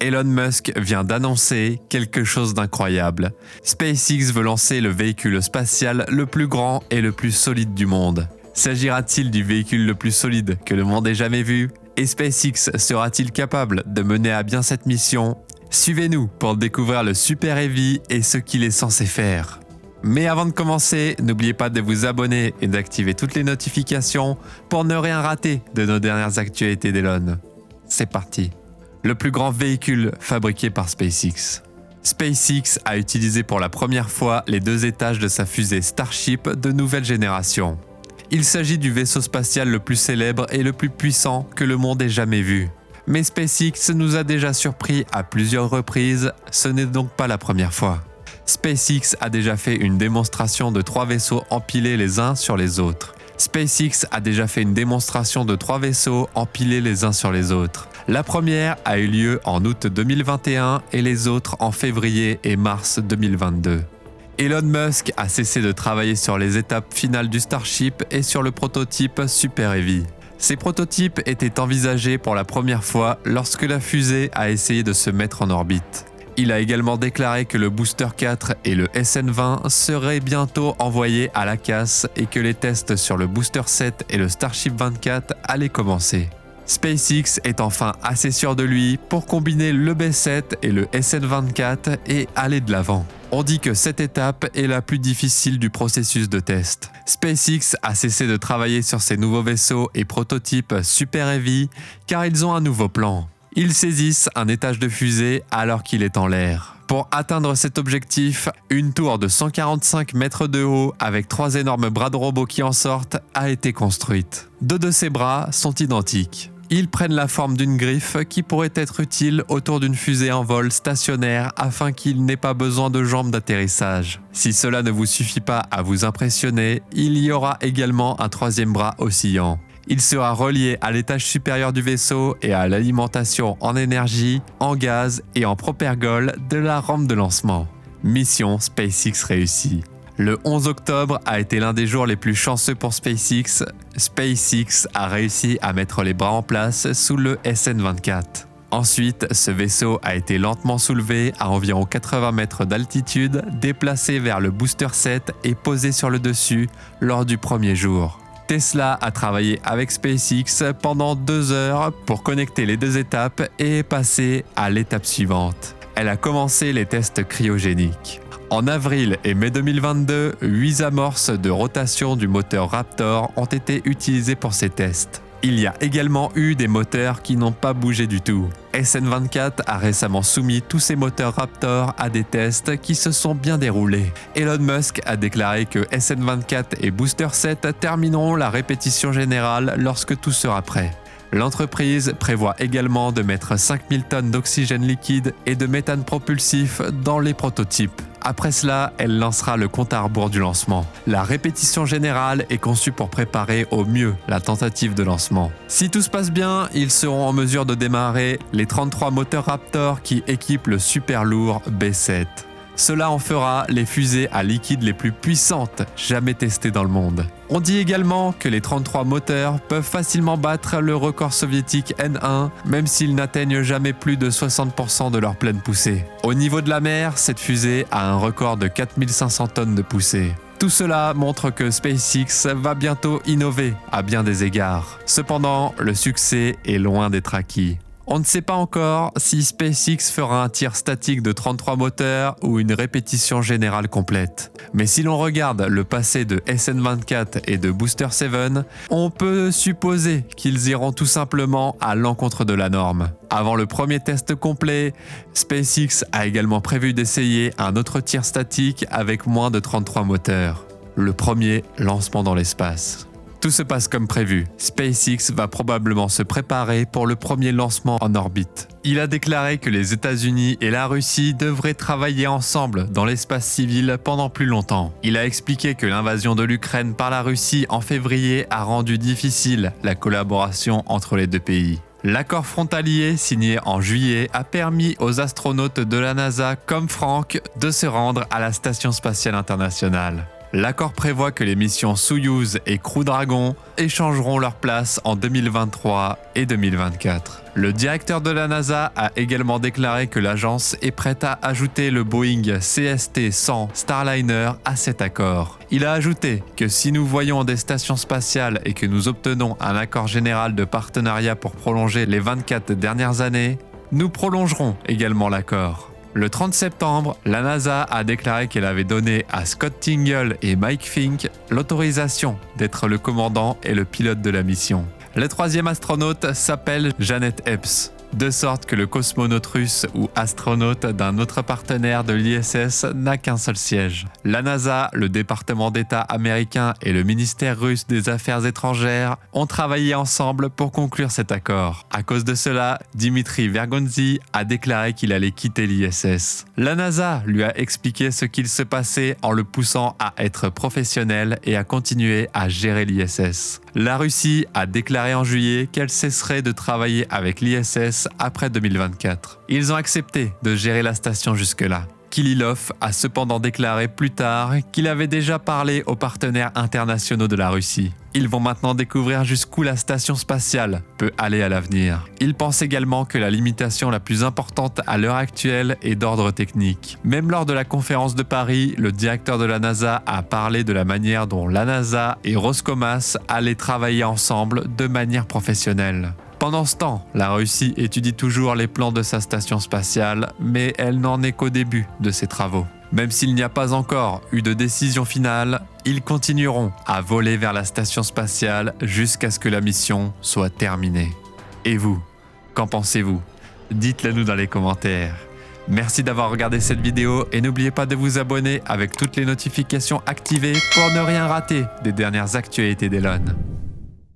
Elon Musk vient d'annoncer quelque chose d'incroyable. SpaceX veut lancer le véhicule spatial le plus grand et le plus solide du monde. S'agira-t-il du véhicule le plus solide que le monde ait jamais vu? Et SpaceX sera-t-il capable de mener à bien cette mission? Suivez-nous pour découvrir le Super Heavy et ce qu'il est censé faire. Mais avant de commencer, n'oubliez pas de vous abonner et d'activer toutes les notifications pour ne rien rater de nos dernières actualités d'Elon. C'est parti. Le plus grand véhicule fabriqué par SpaceX. SpaceX a utilisé pour la première fois les 2 étages de sa fusée Starship de nouvelle génération. Il s'agit du vaisseau spatial le plus célèbre et le plus puissant que le monde ait jamais vu. Mais SpaceX nous a déjà surpris à plusieurs reprises, ce n'est donc pas la première fois. SpaceX a déjà fait une démonstration de 3 vaisseaux empilés les uns sur les autres. SpaceX a déjà fait une démonstration de 3 vaisseaux empilés les uns sur les autres. La première a eu lieu en août 2021 et les autres en février et mars 2022. Elon Musk a cessé de travailler sur les étapes finales du Starship et sur le prototype Super Heavy. Ces prototypes étaient envisagés pour la première fois lorsque la fusée a essayé de se mettre en orbite. Il a également déclaré que le Booster 4 et le SN20 seraient bientôt envoyés à la casse et que les tests sur le Booster 7 et le Starship 24 allaient commencer. SpaceX est enfin assez sûr de lui pour combiner le B7 et le SN24 et aller de l'avant. On dit que cette étape est la plus difficile du processus de test. SpaceX a cessé de travailler sur ces nouveaux vaisseaux et prototypes Super Heavy car ils ont un nouveau plan. Ils saisissent un étage de fusée alors qu'il est en l'air. Pour atteindre cet objectif, une tour de 145 mètres de haut avec 3 énormes bras de robot qui en sortent a été construite. 2 de ces bras sont identiques. Ils prennent la forme d'une griffe qui pourrait être utile autour d'une fusée en vol stationnaire afin qu'il n'ait pas besoin de jambes d'atterrissage. Si cela ne vous suffit pas à vous impressionner, il y aura également un 3e bras oscillant. Il sera relié à l'étage supérieur du vaisseau et à l'alimentation en énergie, en gaz et en propergol de la rampe de lancement. Mission SpaceX réussie. Le 11 octobre a été l'un des jours les plus chanceux pour SpaceX. SpaceX a réussi à mettre les bras en place sous le SN24. Ensuite, ce vaisseau a été lentement soulevé à environ 80 mètres d'altitude, déplacé vers le Booster 7 et posé sur le dessus lors du premier jour. Tesla a travaillé avec SpaceX pendant 2 heures pour connecter les 2 étapes et passer à l'étape suivante. Elle a commencé les tests cryogéniques. En avril et mai 2022, 8 amorces de rotation du moteur Raptor ont été utilisées pour ces tests. Il y a également eu des moteurs qui n'ont pas bougé du tout. SN24 a récemment soumis tous ses moteurs Raptor à des tests qui se sont bien déroulés. Elon Musk a déclaré que SN24 et Booster 7 termineront la répétition générale lorsque tout sera prêt. L'entreprise prévoit également de mettre 5000 tonnes d'oxygène liquide et de méthane propulsif dans les prototypes. Après cela, elle lancera le compte à rebours du lancement. La répétition générale est conçue pour préparer au mieux la tentative de lancement. Si tout se passe bien, ils seront en mesure de démarrer les 33 moteurs Raptor qui équipent le super lourd B7. Cela en fera les fusées à liquide les plus puissantes jamais testées dans le monde. On dit également que les 33 moteurs peuvent facilement battre le record soviétique N1, même s'ils n'atteignent jamais plus de 60% de leur pleine poussée. Au niveau de la mer, cette fusée a un record de 4500 tonnes de poussée. Tout cela montre que SpaceX va bientôt innover à bien des égards. Cependant, le succès est loin d'être acquis. On ne sait pas encore si SpaceX fera un tir statique de 33 moteurs ou une répétition générale complète. Mais si l'on regarde le passé de SN24 et de Booster 7, on peut supposer qu'ils iront tout simplement à l'encontre de la norme. Avant le premier test complet, SpaceX a également prévu d'essayer un autre tir statique avec moins de 33 moteurs. Le premier lancement dans l'espace. Tout se passe comme prévu. SpaceX va probablement se préparer pour le premier lancement en orbite. Il a déclaré que les États-Unis et la Russie devraient travailler ensemble dans l'espace civil pendant plus longtemps. Il a expliqué que l'invasion de l'Ukraine par la Russie en février a rendu difficile la collaboration entre les 2 pays. L'accord frontalier signé en juillet a permis aux astronautes de la NASA comme Frank de se rendre à la Station spatiale internationale. L'accord prévoit que les missions Soyouz et Crew Dragon échangeront leur place en 2023 et 2024. Le directeur de la NASA a également déclaré que l'agence est prête à ajouter le Boeing CST-100 Starliner à cet accord. Il a ajouté que si nous voyons des stations spatiales et que nous obtenons un accord général de partenariat pour prolonger les 24 dernières années, nous prolongerons également l'accord. Le 30 septembre, la NASA a déclaré qu'elle avait donné à Scott Tingle et Mike Fink l'autorisation d'être le commandant et le pilote de la mission. Le troisième astronaute s'appelle Janet Epps, de sorte que le cosmonaute russe ou astronaute d'un autre partenaire de l'ISS n'a qu'un seul siège. La NASA, le département d'État américain et le ministère russe des Affaires étrangères ont travaillé ensemble pour conclure cet accord. À cause de cela, Dimitri Vergonzi a déclaré qu'il allait quitter l'ISS. La NASA lui a expliqué ce qu'il se passait en le poussant à être professionnel et à continuer à gérer l'ISS. La Russie a déclaré en juillet qu'elle cesserait de travailler avec l'ISS après 2024. Ils ont accepté de gérer la station jusque-là. Kirillov a cependant déclaré plus tard qu'il avait déjà parlé aux partenaires internationaux de la Russie. Ils vont maintenant découvrir jusqu'où la station spatiale peut aller à l'avenir. Il pense également que la limitation la plus importante à l'heure actuelle est d'ordre technique. Même lors de la conférence de Paris, le directeur de la NASA a parlé de la manière dont la NASA et Roscosmos allaient travailler ensemble de manière professionnelle. Pendant ce temps, la Russie étudie toujours les plans de sa station spatiale, mais elle n'en est qu'au début de ses travaux. Même s'il n'y a pas encore eu de décision finale, ils continueront à voler vers la station spatiale jusqu'à ce que la mission soit terminée. Et vous, qu'en pensez-vous? Dites-le nous dans les commentaires. Merci d'avoir regardé cette vidéo et n'oubliez pas de vous abonner avec toutes les notifications activées pour ne rien rater des dernières actualités d'Elon.